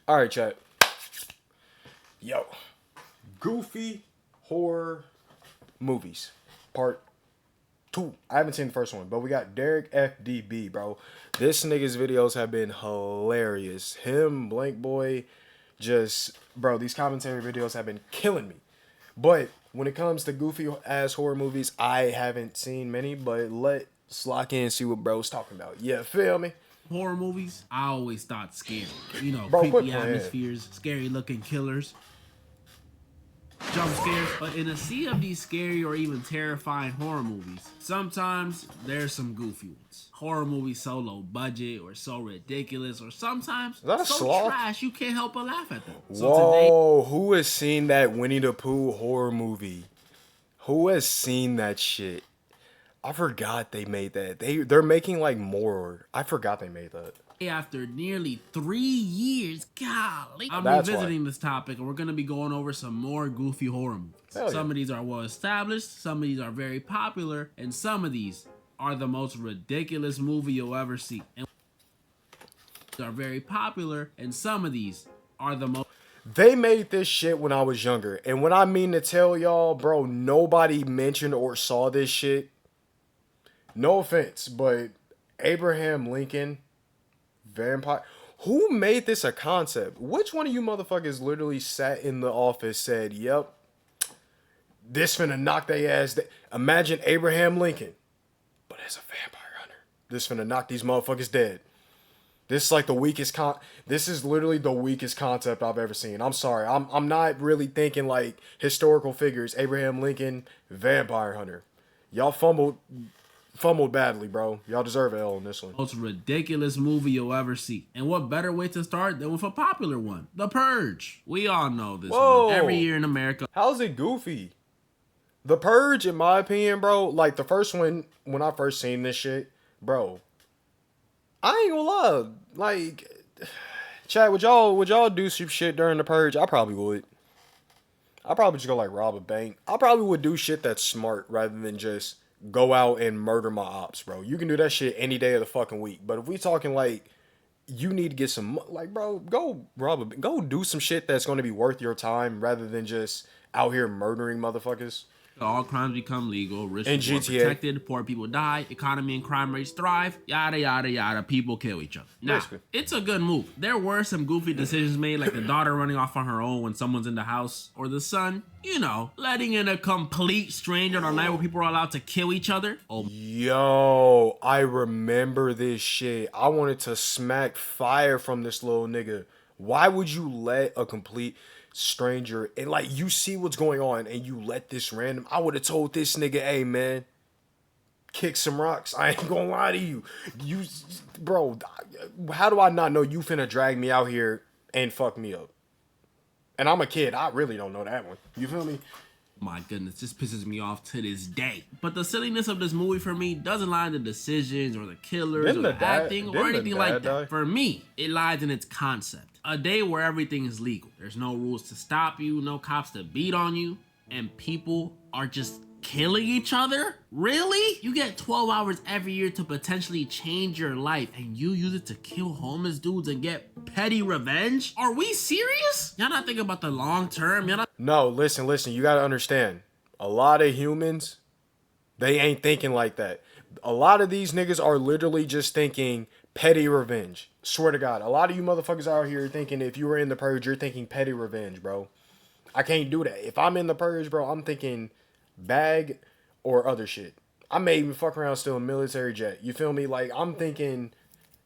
All right, chat. Yo, goofy horror movies, part 2. I haven't seen the first one, but we got Derek FDB, bro. This nigga's videos have been hilarious. Him, Blank Boy, just, bro, these commentary videos have been killing me. But when it comes to goofy ass horror movies, I haven't seen many, but let's lock in and see what bro's talking about. Yeah, feel me? Horror movies, I always thought scary. You know, Bro, quit creepy playing. atmospheres, scary looking killers, jump scares. But in a sea of these scary or even terrifying horror movies, sometimes there's some goofy ones. Horror movies so low budget or so ridiculous or sometimes so sloth? trash you can't help but laugh at them. Whoa, who has seen that Winnie the Pooh horror movie? Who has seen that shit? I forgot they made that. They're making like more. I forgot they made that. After nearly 3 years, golly, I'm That's revisiting this topic, and we're gonna be going over some more goofy horror movies. Some of these are well established, some of these are very popular, and some of these are the most ridiculous movie you'll ever see. And are very popular, and some of these are the most. They made this shit when I was younger, and when I mean to tell y'all, bro, nobody mentioned or saw this shit. No offense, but Abraham Lincoln, vampire. Who made this a concept? Which one of you motherfuckers literally sat in the office, said, "Yep, this finna knock they ass." Imagine Abraham Lincoln, but as a vampire hunter. This finna knock these motherfuckers dead. This is like the weakest This is literally the weakest concept I've ever seen. I'm sorry. I'm not really thinking like historical figures. Abraham Lincoln, vampire hunter. Y'all fumbled badly, bro. Y'all deserve an L on this one. Most ridiculous movie you'll ever see. And what better way to start than with a popular one? The Purge. We all know this one. Every year in America. How's it goofy? The Purge, in my opinion, bro, like the first one, when I first seen this shit, bro, I ain't gonna lie. Like, chat, would y'all do some shit during the Purge? I probably would. I'd probably just go like rob a bank. I probably would do shit that's smart rather than just go out and murder my ops, bro. You can do that shit any day of the fucking week. But if we talking like you need to get some, like, bro, go go do some shit that's going to be worth your time rather than just out here murdering motherfuckers. All crimes become legal, rich people are GTA. protected, poor people die, economy and crime rates thrive, yada, yada, yada, people kill each other. Now, Basically. it's a good move. There were some goofy decisions made, like the daughter running off on her own when someone's in the house, or the son, you know, letting in a complete stranger on a night where people are allowed to kill each other. Oh, Yo, I remember this shit. I wanted to smack fire from this little nigga. Why would you let a complete stranger, and like you see what's going on and you let this random, I would have told this nigga, hey man, kick some rocks. I ain't gonna lie to you. Bro, how do I not know you finna drag me out here and fuck me up? And I'm a kid. I really don't know that one. You feel me? my goodness, this pisses me off to this day. But the silliness of this movie for me doesn't lie in the decisions or the killers or the acting or anything like that. For me, it lies in its concept. A day where everything is legal. There's no rules to stop you, no cops to beat on you, and people are just killing each other? Really? You get 12 hours every year to potentially change your life, and you use it to kill homeless dudes and get petty revenge? Are we serious? Y'all not thinking about the long term? Y'all not— No, listen, you gotta understand. A lot of humans, they ain't thinking like that. A lot of these niggas are literally just thinking petty revenge. Swear to God. A lot of you motherfuckers out here thinking if you were in the purge, you're thinking petty revenge, bro. I can't do that. If I'm in the purge, bro, I'm thinking bag or other shit. I may even fuck around still a military jet. You feel me? Like, I'm thinking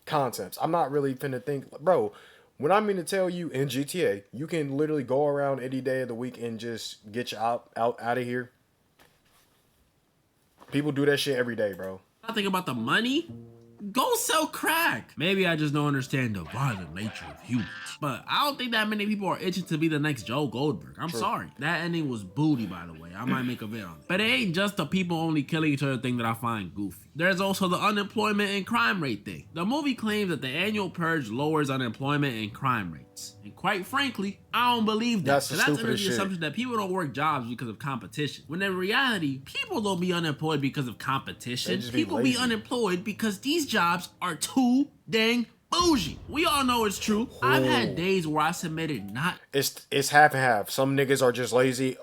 concepts. I'm not really finna think, bro. When I mean to tell you, in GTA, you can literally go around any day of the week and just get you out of here. People do that shit every day, bro. not thinking about the money? Go sell crack. Maybe I just don't understand the violent nature of humans. But I don't think that many people are itching to be the next Joe Goldberg. I'm sorry. That ending was booty, by the way. I might make a video on it. But it ain't just the people only killing each other thing that I find goofy. There's also the unemployment and crime rate thing. The movie claims that the annual purge lowers unemployment and crime rates. And quite frankly, I don't believe that. That's under the assumption that people don't work jobs because of competition. When in reality, people don't be unemployed because of competition. People be unemployed because these jobs are too dang bougie. We all know it's true. Ooh. I've had days where I submitted not. It's half and half. Some niggas are just lazy.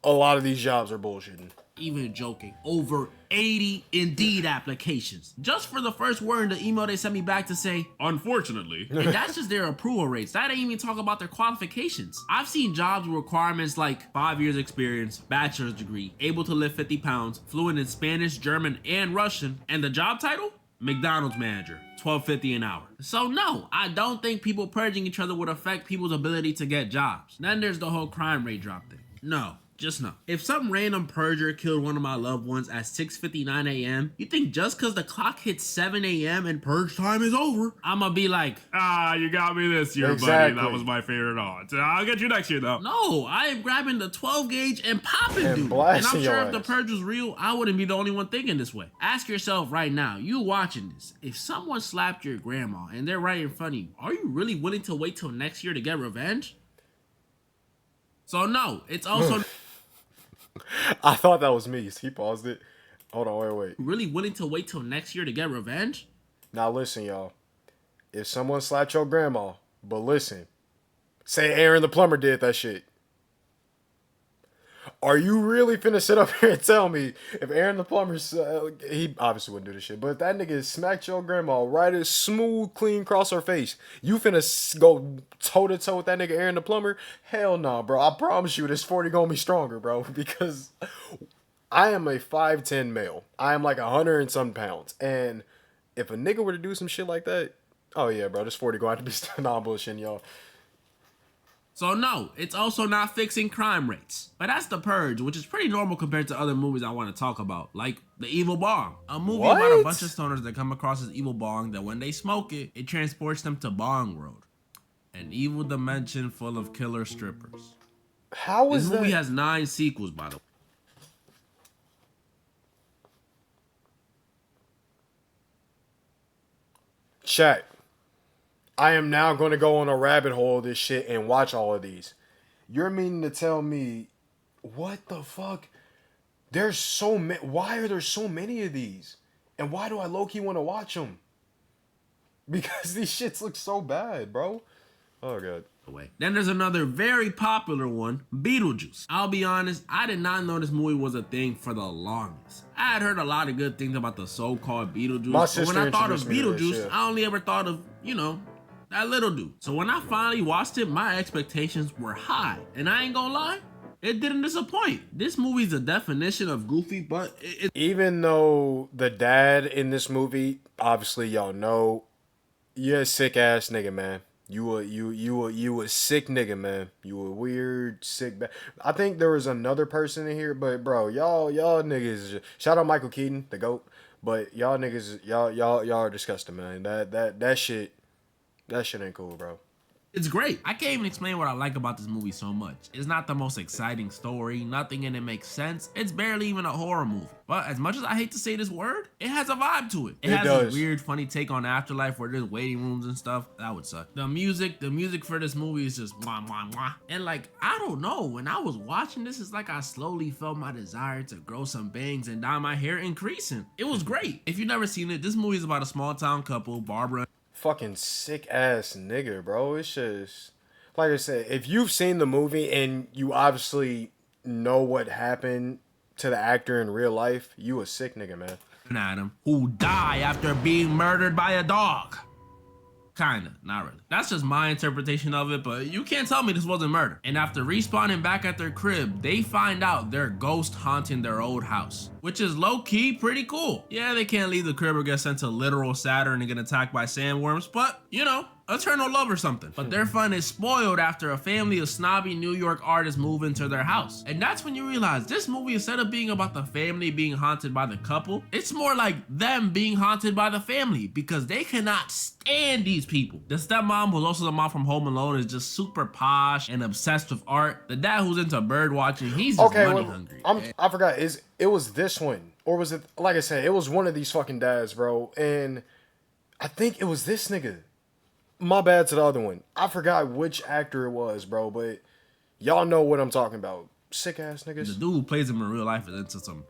A lot of these jobs are bullshitting. Even joking, over 80 Indeed applications just for the first word in the email they sent me back to say, unfortunately. And that's just their approval rates. That ain't even talk about their qualifications. I've seen jobs with requirements like 5 years experience, bachelor's degree, able to lift 50 pounds, fluent in Spanish, German, and Russian, and the job title? McDonald's manager, $12.50 an hour. So no, I don't think people purging each other would affect people's ability to get jobs. Then there's the whole crime rate drop thing. No. Just no. If some random purger killed one of my loved ones at 6:59 a.m., you think just because the clock hits 7 a.m. and purge time is over, I'ma be like, you got me this year, buddy. That was my favorite odds. I'll get you next year, though. No, I am grabbing the 12 gauge and popping, dude. And I'm sure if the purge was real, I wouldn't be the only one thinking this way. Ask yourself right now, you watching this, if someone slapped your grandma and they're right in front of you, are you really willing to wait till next year to get revenge? So no, it's also... I thought that was me. He paused it. Hold on, wait. Really willing to wait till next year to get revenge? Now listen, y'all. If someone slapped your grandma, but listen, say Aaron the plumber did that shit. Are you really finna sit up here and tell me if Aaron the plumber, he obviously wouldn't do this shit, but if that nigga smacked your grandma right as smooth, clean across her face, you finna go toe to toe with that nigga Aaron the plumber? Hell nah, bro. I promise you this 40 gonna be stronger, bro, because I am a 5'10" male. I am like 100 and some pounds. And if a nigga were to do some shit like that, oh yeah, bro, this 40 gonna have to be non-bullshitting, y'all. So no, it's also not fixing crime rates. But that's The Purge, which is pretty normal compared to other movies I want to talk about, like The Evil Bong. A movie about a bunch of stoners that come across this evil bong that when they smoke it, it transports them to Bong Road, an evil dimension full of killer strippers. How is that? This movie has 9 sequels, by the way. Chat. I am now going to go on a rabbit hole of this shit and watch all of these. You're meaning to tell me, what the fuck? There's so many. Why are there so many of these? And why do I low-key want to watch them? Because these shits look so bad, bro. Oh, God. Then there's another very popular one, Beetlejuice. I'll be honest, I did not know this movie was a thing for the longest. I had heard a lot of good things about the so-called Beetlejuice, but when I thought of Beetlejuice, I only ever thought of, that little dude. So when I finally watched it, my expectations were high. And I ain't gonna lie, it didn't disappoint. This movie's the definition of goofy, but even though the dad in this movie, obviously y'all know, you're a sick ass nigga, man. You a sick nigga, man. You a weird, sick. I think there was another person in here, but bro, y'all niggas. Shout out Michael Keaton, the GOAT. But y'all niggas, y'all are disgusting, man. That shit ain't cool, bro. It's great. I can't even explain what I like about this movie so much. It's not the most exciting story. Nothing in it makes sense. It's barely even a horror movie. But as much as I hate to say this word, it has a vibe to it. It has this weird, funny take on afterlife where there's waiting rooms and stuff. That would suck. The music for this movie is just mwah, mwah, mwah. And like, I don't know. When I was watching this, it's like I slowly felt my desire to grow some bangs and dye my hair increasing. It was great. If you've never seen it, this movie is about a small town couple, Barbara. Fucking sick ass nigga, bro. It's just like I said, if you've seen the movie and you obviously know what happened to the actor in real life, you a sick nigga, man. Adam, who die after being murdered by a dog. Kinda, not really. That's just my interpretation of it, but you can't tell me this wasn't murder. And after respawning back at their crib, they find out they're ghost haunting their old house, which is low-key pretty cool. Yeah, they can't leave the crib or get sent to literal Saturn and get attacked by sandworms, but, eternal love or something. But their fun is spoiled after a family of snobby New York artists move into their house. And that's when you realize this movie, instead of being about the family being haunted by the couple, it's more like them being haunted by the family because they cannot stand these people. The stepmom, who's also the mom from Home Alone, is just super posh and obsessed with art. The dad, who's into bird watching, he's just money hungry. I forgot, it was this one, or was it, like I said, it was one of these fucking dads, bro, and I think it was this nigga. My bad to the other one. I forgot which actor it was, bro, but y'all know what I'm talking about. Sick ass niggas. The dude who plays him in real life is into some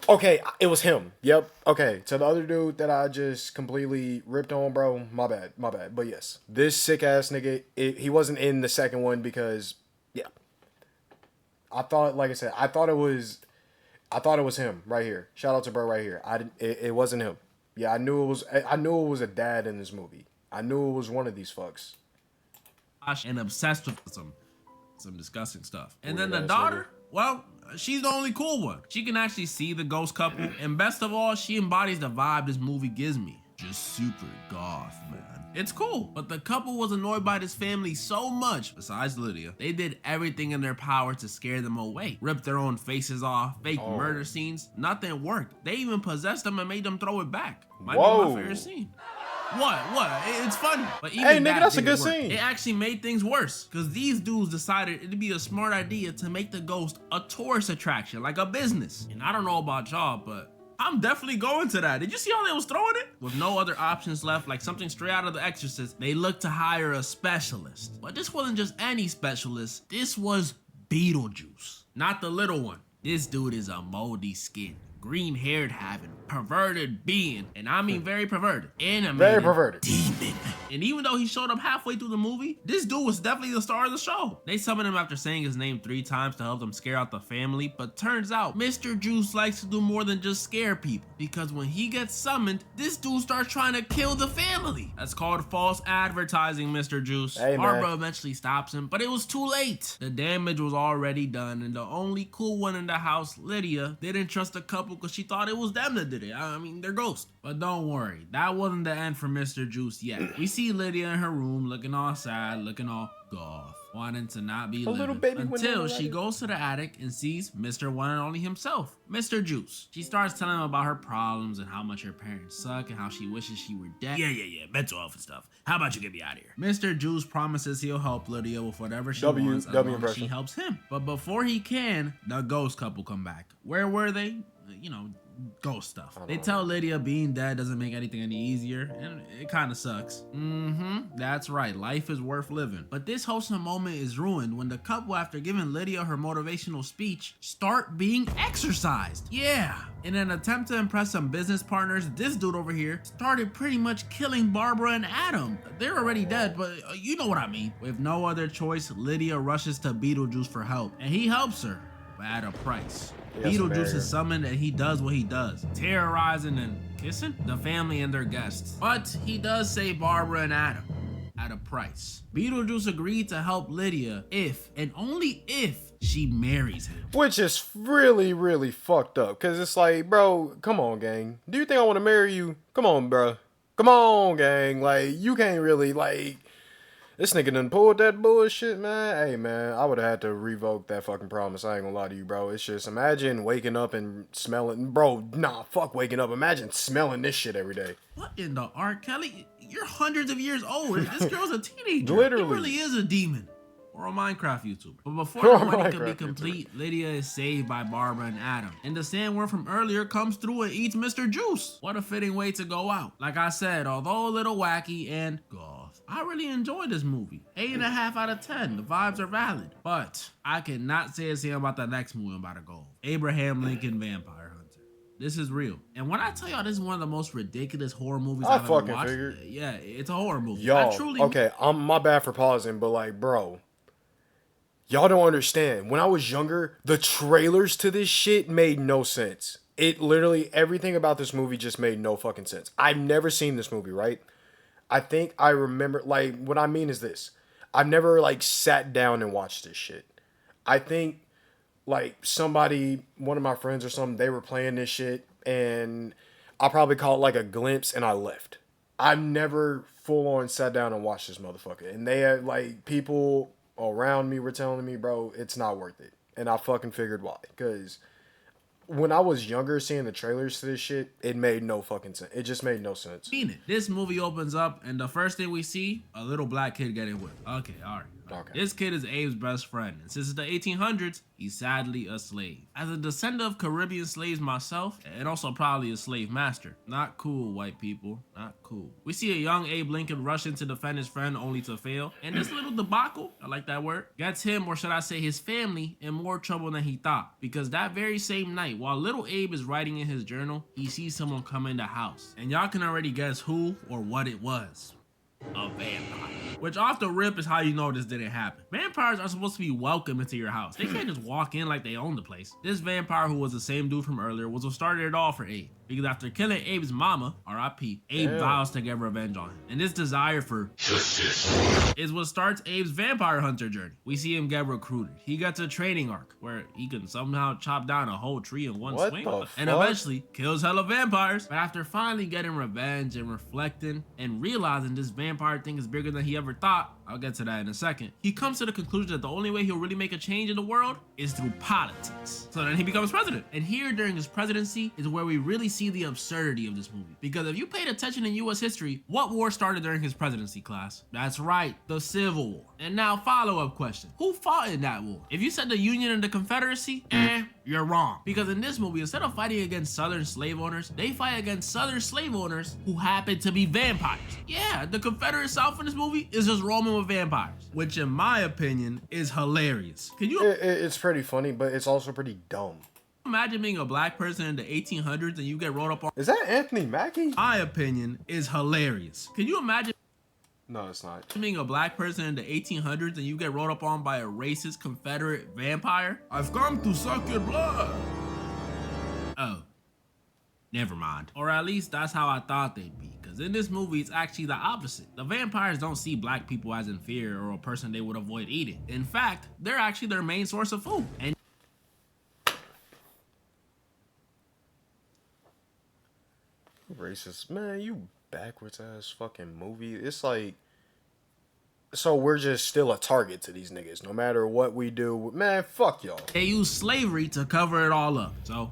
Okay, it was him. Yep. Okay, to the other dude that I just completely ripped on, bro. My bad. My bad. But yes, this sick ass nigga. He wasn't in the second one because, yeah, I thought, like I said, I thought it was him right here. Shout out to bro right here. I didn't. It wasn't him. Yeah, I knew it was. I knew it was a dad in this movie. I knew it was one of these fucks. And obsessed with some disgusting stuff. And then the daughter, well, she's the only cool one. She can actually see the ghost couple, and best of all, she embodies the vibe this movie gives me. Just super goth, man. It's cool, but the couple was annoyed by this family so much, besides Lydia, they did everything in their power to scare them away. Ripped their own faces off, fake murder scenes, nothing worked. They even possessed them and made them throw it back. Might be my favorite scene. What? It's funny. But even hey, nigga, that's a good scene. It actually made things worse because these dudes decided it'd be a smart idea to make the ghost a tourist attraction, like a business. And I don't know about y'all, but I'm definitely going to that. Did you see how they was throwing it? With no other options left, like something straight out of The Exorcist, they looked to hire a specialist. But this wasn't just any specialist. This was Beetlejuice, not the little one. This dude is a moldy skin, green-haired having, perverted being, and I mean very perverted, animated, very perverted demon. And even though he showed up halfway through the movie, this dude was definitely the star of the show. They summoned him after saying his name 3 times to help them scare out the family, but turns out Mr. Juice likes to do more than just scare people, because when he gets summoned, this dude starts trying to kill the family. That's called false advertising, Mr. Juice. Hey, Barbara eventually stops him, but it was too late. The damage was already done, and the only cool one in the house, Lydia, didn't trust the couple because she thought it was them that did it. I mean, they're ghosts. But don't worry, that wasn't the end for Mr. Juice yet. We see Lydia in her room looking all sad, looking all goth, wanting to not be living, until she goes to the attic and sees Mr. One and Only himself, Mr. Juice. She starts telling him about her problems and how much her parents suck and how she wishes she were dead. Yeah, mental health and stuff. How about you get me out of here? Mr. Juice promises he'll help Lydia with whatever she wants as long as she helps him. But before he can, the ghost couple come back. Where were they? You know, ghost stuff. They tell Lydia being dead doesn't make anything any easier, and it kind of sucks. That's right, life is worth living. But this wholesome moment is ruined when the couple, after giving Lydia her motivational speech, start being exorcised. Yeah, in an attempt to impress some business partners, this dude over here started pretty much killing Barbara and Adam. They're already dead, but you know what I mean. With no other choice, Lydia rushes to Beetlejuice for help, and he helps her, but at a price. Beetlejuice is summoned and he does what he does, terrorizing and kissing the family and their guests. But he does save Barbara and Adam at a price. Beetlejuice agreed to help Lydia if and only if she marries him. Which is really, really fucked up. Cause it's like, bro, come on, gang. Do you think I want to marry you? Come on, bro. Come on, gang. Like, you can't really, like... This nigga done pulled that bullshit, man. Hey, man, I would have had to revoke that fucking promise. I ain't gonna lie to you, bro. It's just, imagine waking up and smelling... Bro, nah, fuck waking up. Imagine smelling this shit every day. What in the R. Kelly? You're hundreds of years old. This girl's a teenager. Literally. He really is a demon. Or a Minecraft YouTuber. But before the wedding could be complete, Lydia is saved by Barbara and Adam. And the sandworm from earlier comes through and eats Mr. Juice. What a fitting way to go out. Like I said, although a little wacky and goth, I really enjoyed this movie. 8.5 out of 10. The vibes are valid. But I cannot say the same about the next movie I'm about to go. Abraham Lincoln Vampire Hunter. This is real. And when I tell y'all this is one of the most ridiculous horror movies I've ever watched. Figured. Yeah, it's a horror movie. Y'all, okay, my bad for pausing, but like, bro. Y'all don't understand. When I was younger, the trailers to this shit made no sense. It literally, everything about this movie just made no fucking sense. I've never seen this movie, right? I think I remember, like, what I mean is this. I've never, like, sat down and watched this shit. I think, like, somebody, one of my friends or something, they were playing this shit, and I probably caught, like, a glimpse, and I left. I've never full-on sat down and watched this motherfucker. And they had, like, people around me were telling me, bro, it's not worth it. And I fucking figured why. Because when I was younger, seeing the trailers to this shit, it made no fucking sense. It just made no sense. This movie opens up, and the first thing we see, a little black kid getting whipped. Okay, all right. Okay. This kid is Abe's best friend, and since it's the 1800s, he's sadly a slave. As a descendant of Caribbean slaves myself, and also probably a slave master. Not cool, white people. Not cool. We see a young Abe Lincoln rush in to defend his friend only to fail, and this little debacle, I like that word, gets him, or should I say his family, in more trouble than he thought. Because that very same night, while little Abe is writing in his journal, he sees someone come in the house. And y'all can already guess who or what it was. A vampire. Which off the rip is how you know this didn't happen. Vampires are supposed to be welcome into your house. They can't just walk in like they own the place. This vampire, who was the same dude from earlier, was what started it all for Abe. Because after killing Abe's mama, R.I.P., Abe vows to get revenge on him. And this desire for justice is what starts Abe's vampire hunter journey. We see him get recruited. He gets a training arc where he can somehow chop down a whole tree in one swing. And eventually kills hella vampires. But after finally getting revenge and reflecting and realizing this vampire thing is bigger than he ever thought, I'll get to that in a second, he comes to the conclusion that the only way he'll really make a change in the world is through politics. So then he becomes president. And here during his presidency is where we really see the absurdity of this movie. Because if you paid attention in US history, what war started during his presidency, class? That's right, the Civil War. And now follow-up question. Who fought in that war? If you said the Union and the Confederacy, you're wrong. Because in this movie, instead of fighting against Southern slave owners, they fight against Southern slave owners who happen to be vampires. Yeah, the Confederate South in this movie is just roaming with vampires, which in my opinion is hilarious. Can you? It's pretty funny, but it's also pretty dumb. Imagine being a black person in the 1800s and you get rolled up on. Is that Anthony Mackie? My opinion is hilarious. Can you imagine? No, it's not. Being a black person in the 1800s and you get rolled up on by a racist Confederate vampire? I've come to suck your blood. Oh, never mind. Or at least that's how I thought they'd be. Because in this movie, it's actually the opposite. The vampires don't see black people as inferior or a person they would avoid eating. In fact, they're actually their main source of food. And racist, man, you backwards ass fucking movie. It's like, so we're just still a target to these niggas no matter what we do. Man, fuck y'all. They use slavery to cover it all up. So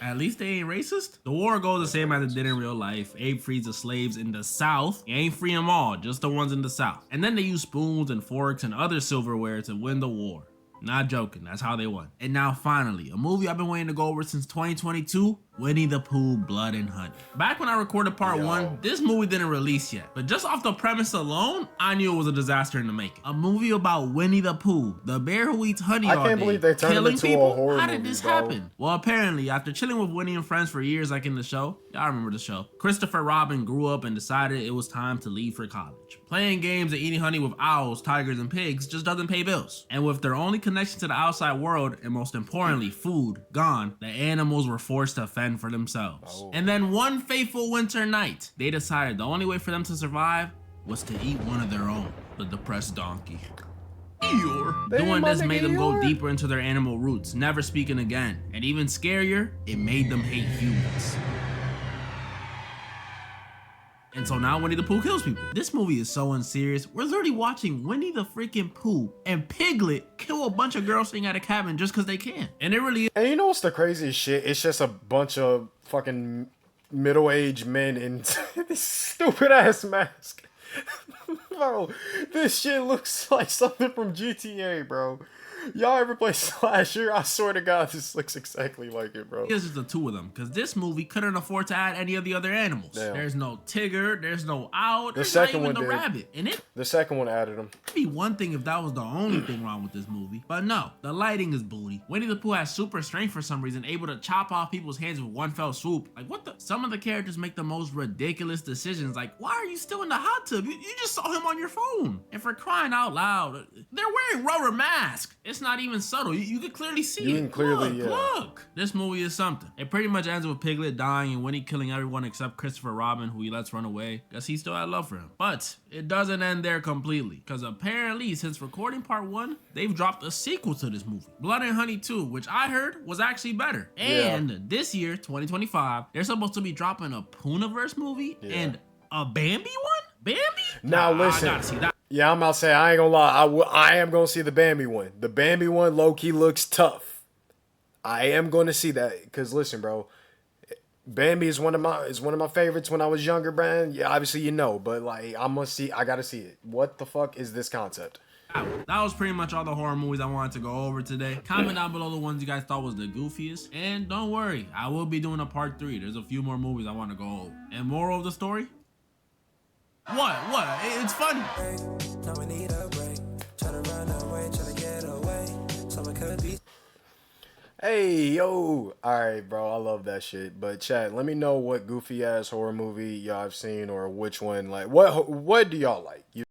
at least they ain't racist. The war goes the same as it did in real life. Abe frees the slaves in the South. He ain't free them all, just the ones in the South. And then they use spoons and forks and other silverware to win the war. Not joking, that's how they won. And now finally, a movie I've been waiting to go over since 2022, Winnie the Pooh, Blood and Honey. Back when I recorded part 1, this movie didn't release yet. But just off the premise alone, I knew it was a disaster in the making. A movie about Winnie the Pooh, the bear who eats honey all day. I can't believe they turned it into a horror movie. How did this happen? Well, apparently, after chilling with Winnie and friends for years like in the show, y'all remember the show, Christopher Robin grew up and decided it was time to leave for college. Playing games and eating honey with owls, tigers, and pigs just doesn't pay bills. And with their only connection to the outside world, and most importantly, food, gone, the animals were forced to fend for themselves. And then one fateful winter night, they decided the only way for them to survive was to eat one of their own, the depressed donkey. Eeyore. Doing this made them go deeper into their animal roots, never speaking again. And even scarier, it made them hate humans. And so now Winnie the Pooh kills people. This movie is so unserious. We're literally watching Winnie the freaking Pooh and Piglet kill a bunch of girls staying at a cabin just because they can. And it really is. And you know what's the craziest shit? It's just a bunch of fucking middle-aged men in this stupid ass mask. Bro, this shit looks like something from GTA, bro. Y'all ever play Slasher? I swear to God, this looks exactly like it, bro. This is the two of them, because this movie couldn't afford to add any of the other animals. Damn. There's no Tigger, there's no Owl, there's not even the rabbit. And the second one added them. It'd be one thing if that was the only thing wrong with this movie. But no, the lighting is booty. Winnie the Pooh has super strength for some reason, able to chop off people's hands with one fell swoop. Like, what the? Some of the characters make the most ridiculous decisions. Like, why are you still in the hot tub? You just saw him on your phone. And for crying out loud, they're wearing rubber masks. It's not even subtle. You can clearly see it. You can clearly, look. This movie is something. It pretty much ends with Piglet dying and Winnie killing everyone except Christopher Robin, who he lets run away, because he still had love for him. But it doesn't end there completely, because apparently since recording part 1, they've dropped a sequel to this movie, Blood and Honey 2, which I heard was actually better. And this year, 2025, they're supposed to be dropping a Poohniverse movie and a Bambi one? Bambi? Now listen. I gotta see that. Yeah, I'm about to say, I ain't gonna lie, I am gonna see the Bambi one. The Bambi one low-key looks tough. I am gonna see that, because listen, bro, Bambi is one of my favorites when I was younger, Brian. Yeah, obviously you know, but like I gotta see it. What the fuck is this concept? That was pretty much all the horror movies I wanted to go over today. Comment down below the ones you guys thought was the goofiest. And don't worry, I will be doing a part 3. There's a few more movies I want to go over. And moral of the story? What? It's funny. Hey, yo. Alright, bro. I love that shit. But chat, let me know what goofy ass horror movie y'all have seen or which one. Like, what do y'all like?